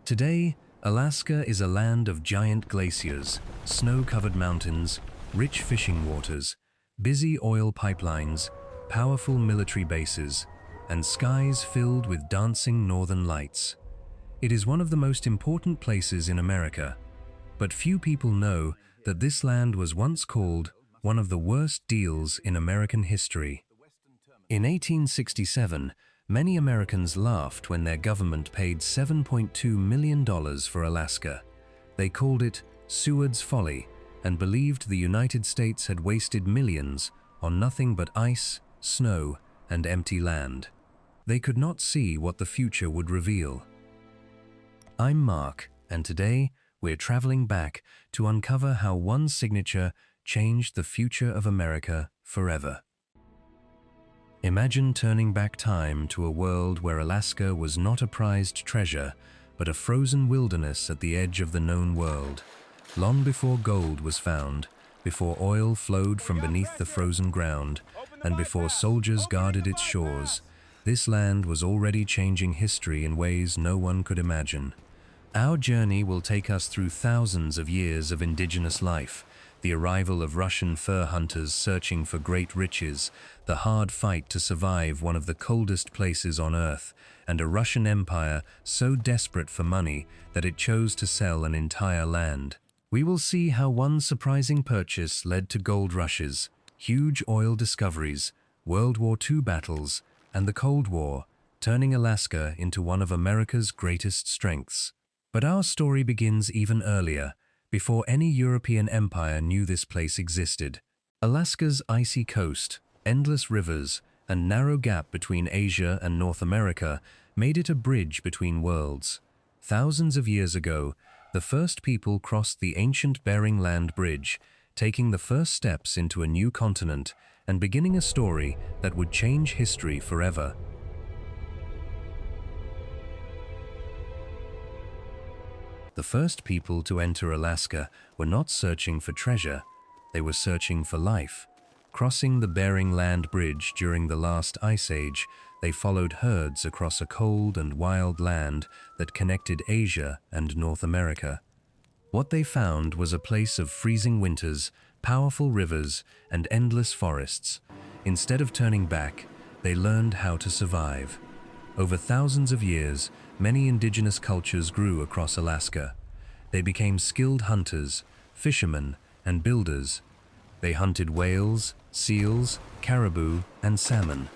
Today, Alaska is a land of giant glaciers, snow-covered mountains, rich fishing waters, busy oil pipelines, powerful military bases, and skies filled with dancing northern lights. It is one of the most important places in America, but few people know that this land was once called one of the worst deals in American history. In 1867, many Americans laughed when their government paid $7.2 million for Alaska. They called it Seward's Folly and believed the United States had wasted millions on nothing but ice, snow, and empty land. They could not see what the future would reveal. I'm Mark, and today we're traveling back to uncover how one signature changed the future of America forever. Imagine turning back time to a world where Alaska was not a prized treasure, but a frozen wilderness at the edge of the known world. Long before gold was found, before oil flowed from beneath the frozen ground, and before soldiers guarded its shores, this land was already changing history in ways no one could imagine. Our journey will take us through thousands of years of indigenous life, the arrival of Russian fur hunters searching for great riches, the hard fight to survive one of the coldest places on Earth, and a Russian empire so desperate for money that it chose to sell an entire land. We will see how one surprising purchase led to gold rushes, huge oil discoveries, World War II battles, and the Cold War, turning Alaska into one of America's greatest strengths. But our story begins even earlier, before any European empire knew this place existed. Alaska's icy coast, endless rivers, and narrow gap between Asia and North America made it a bridge between worlds. Thousands of years ago, the first people crossed the ancient Bering Land Bridge, taking the first steps into a new continent and beginning a story that would change history forever. The first people to enter Alaska were not searching for treasure, they were searching for life. Crossing the Bering Land Bridge during the last ice age, they followed herds across a cold and wild land that connected Asia and North America. What they found was a place of freezing winters, powerful rivers, and endless forests. Instead of turning back, they learned how to survive. Over thousands of years, many indigenous cultures grew across Alaska. They became skilled hunters, fishermen, and builders. They hunted whales, seals, caribou, and salmon.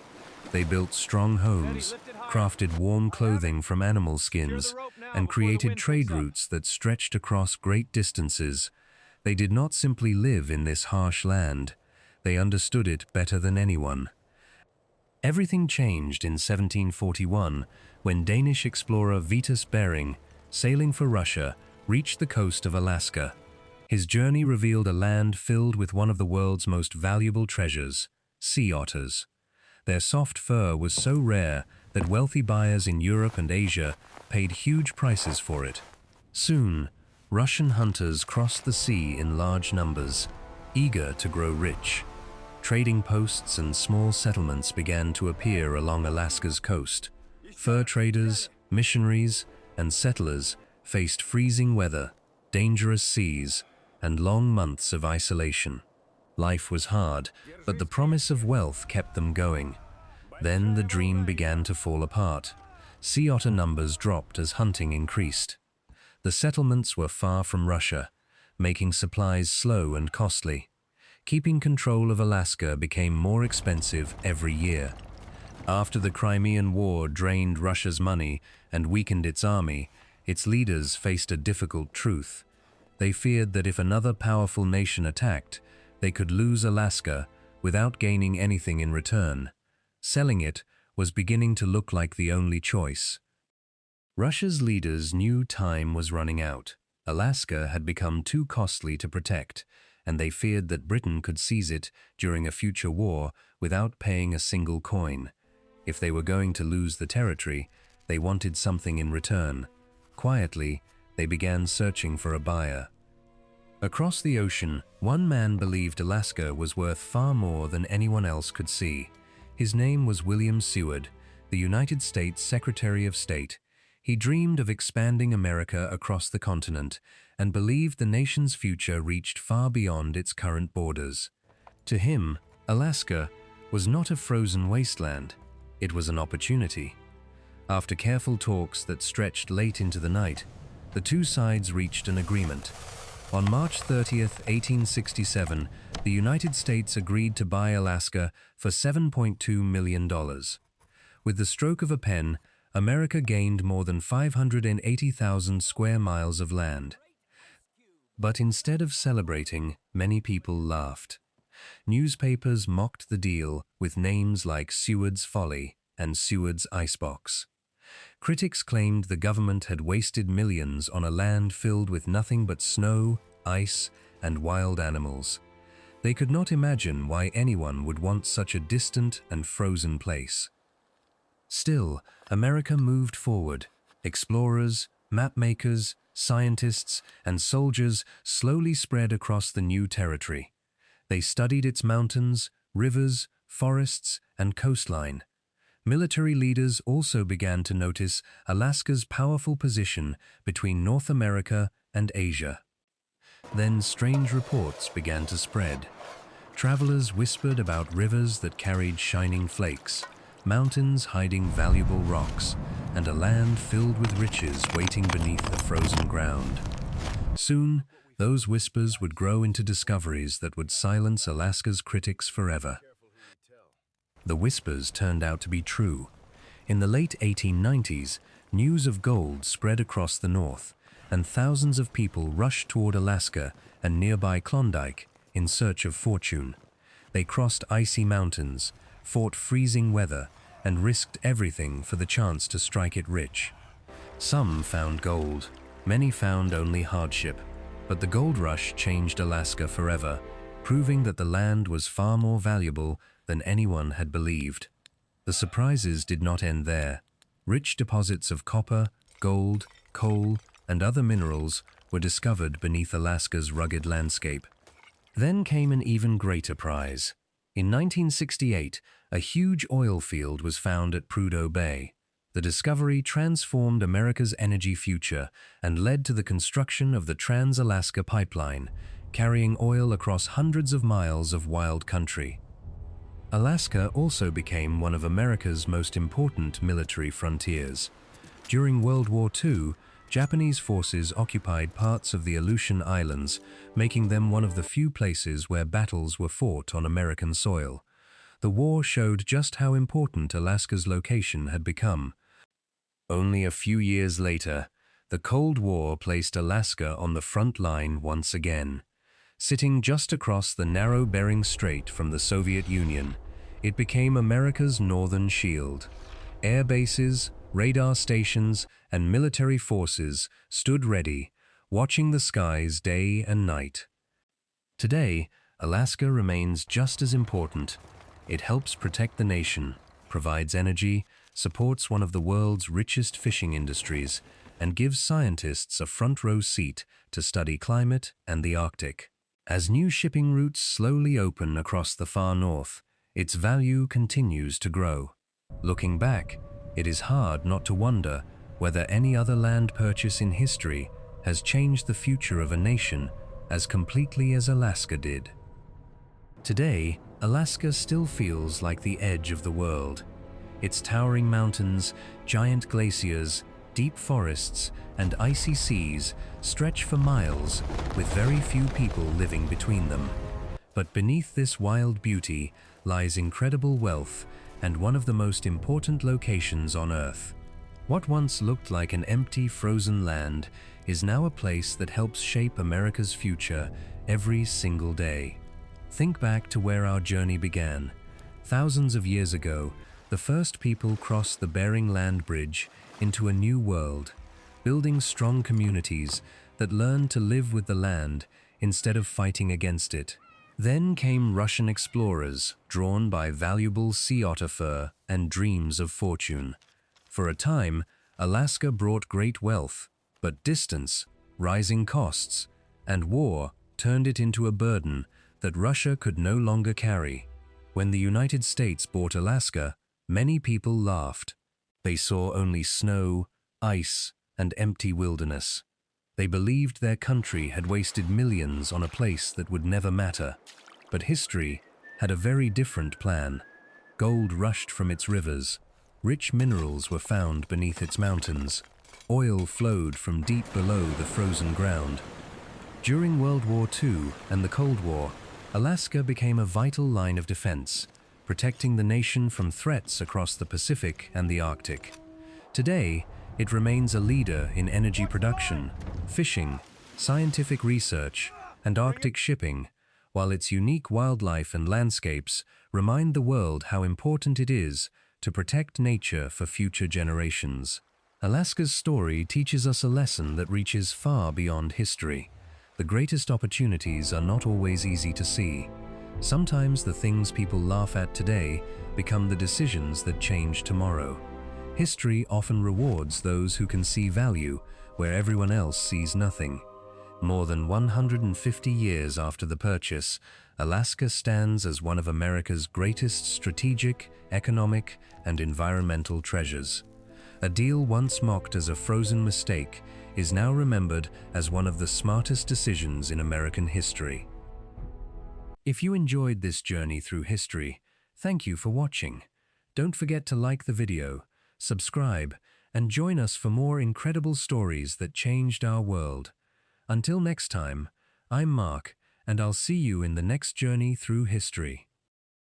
They built strong homes, crafted warm clothing from animal skins, and created trade routes that stretched across great distances. They did not simply live in this harsh land. They understood it better than anyone. Everything changed in 1741 when Danish explorer Vitus Bering, sailing for Russia, reached the coast of Alaska. His journey revealed a land filled with one of the world's most valuable treasures, sea otters. Their soft fur was so rare that wealthy buyers in Europe and Asia paid huge prices for it. Soon, Russian hunters crossed the sea in large numbers, eager to grow rich. Trading posts and small settlements began to appear along Alaska's coast. Fur traders, missionaries, and settlers faced freezing weather, dangerous seas, and long months of isolation. Life was hard, but the promise of wealth kept them going. Then the dream began to fall apart. Sea otter numbers dropped as hunting increased. The settlements were far from Russia, making supplies slow and costly. Keeping control of Alaska became more expensive every year. After the Crimean War drained Russia's money and weakened its army, its leaders faced a difficult truth. They feared that if another powerful nation attacked, they could lose Alaska without gaining anything in return. Selling it was beginning to look like the only choice. Russia's leaders knew time was running out. Alaska had become too costly to protect, and they feared that Britain could seize it during a future war without paying a single coin. If they were going to lose the territory, they wanted something in return. Quietly, they began searching for a buyer. Across the ocean, one man believed Alaska was worth far more than anyone else could see. His name was William Seward, the United States Secretary of State. He dreamed of expanding America across the continent and believed the nation's future reached far beyond its current borders. To him, Alaska was not a frozen wasteland, it was an opportunity. After careful talks that stretched late into the night, the two sides reached an agreement. On March 30th, 1867, the United States agreed to buy Alaska for $7.2 million. With the stroke of a pen, America gained more than 580,000 square miles of land. But instead of celebrating, many people laughed. Newspapers mocked the deal with names like Seward's Folly and Seward's Icebox. Critics claimed the government had wasted millions on a land filled with nothing but snow, ice, and wild animals. They could not imagine why anyone would want such a distant and frozen place. Still, America moved forward. Explorers, mapmakers, scientists, and soldiers slowly spread across the new territory. They studied its mountains, rivers, forests, and coastline. Military leaders also began to notice Alaska's powerful position between North America and Asia. Then strange reports began to spread. Travelers whispered about rivers that carried shining flakes, mountains hiding valuable rocks, and a land filled with riches waiting beneath the frozen ground. Soon, those whispers would grow into discoveries that would silence Alaska's critics forever. The whispers turned out to be true. In the late 1890s, news of gold spread across the north, and thousands of people rushed toward Alaska and nearby Klondike in search of fortune. They crossed icy mountains, fought freezing weather, and risked everything for the chance to strike it rich. Some found gold, many found only hardship, but the gold rush changed Alaska forever, proving that the land was far more valuable than anyone had believed. The surprises did not end there. Rich deposits of copper, gold, coal, and other minerals were discovered beneath Alaska's rugged landscape. Then came an even greater prize. In 1968, a huge oil field was found at Prudhoe Bay. The discovery transformed America's energy future and led to the construction of the Trans-Alaska Pipeline, carrying oil across hundreds of miles of wild country. Alaska also became one of America's most important military frontiers. During World War II, Japanese forces occupied parts of the Aleutian Islands, making them one of the few places where battles were fought on American soil. The war showed just how important Alaska's location had become. Only a few years later, the Cold War placed Alaska on the front line once again. Sitting just across the narrow Bering Strait from the Soviet Union, it became America's northern shield. Air bases, radar stations, and military forces stood ready, watching the skies day and night. Today, Alaska remains just as important. It helps protect the nation, provides energy, supports one of the world's richest fishing industries, and gives scientists a front-row seat to study climate and the Arctic. As new shipping routes slowly open across the far north, its value continues to grow. Looking back, it is hard not to wonder whether any other land purchase in history has changed the future of a nation as completely as Alaska did. Today, Alaska still feels like the edge of the world. Its towering mountains, giant glaciers, deep forests, and icy seas stretch for miles, with very few people living between them. But beneath this wild beauty lies incredible wealth and one of the most important locations on Earth. What once looked like an empty, frozen land is now a place that helps shape America's future every single day. Think back to where our journey began. Thousands of years ago, the first people crossed the Bering Land Bridge into a new world, building strong communities that learned to live with the land instead of fighting against it. Then came Russian explorers, drawn by valuable sea otter fur and dreams of fortune. For a time, Alaska brought great wealth, but distance, rising costs, and war turned it into a burden that Russia could no longer carry. When the United States bought Alaska, many people laughed. They saw only snow, ice, and empty wilderness. They believed their country had wasted millions on a place that would never matter. But history had a very different plan. Gold rushed from its rivers. Rich minerals were found beneath its mountains. Oil flowed from deep below the frozen ground. During World War II and the Cold War, Alaska became a vital line of defense, protecting the nation from threats across the Pacific and the Arctic. Today, it remains a leader in energy production, fishing, scientific research, and Arctic shipping, while its unique wildlife and landscapes remind the world how important it is to protect nature for future generations. Alaska's story teaches us a lesson that reaches far beyond history. The greatest opportunities are not always easy to see. Sometimes the things people laugh at today become the decisions that change tomorrow. History often rewards those who can see value where everyone else sees nothing. More than 150 years after the purchase, Alaska stands as one of America's greatest strategic, economic, and environmental treasures. A deal once mocked as a frozen mistake is now remembered as one of the smartest decisions in American history. If you enjoyed this journey through history, thank you for watching. Don't forget to like the video, subscribe, and join us for more incredible stories that changed our world. Until next time, I'm Mark, and I'll see you in the next journey through history.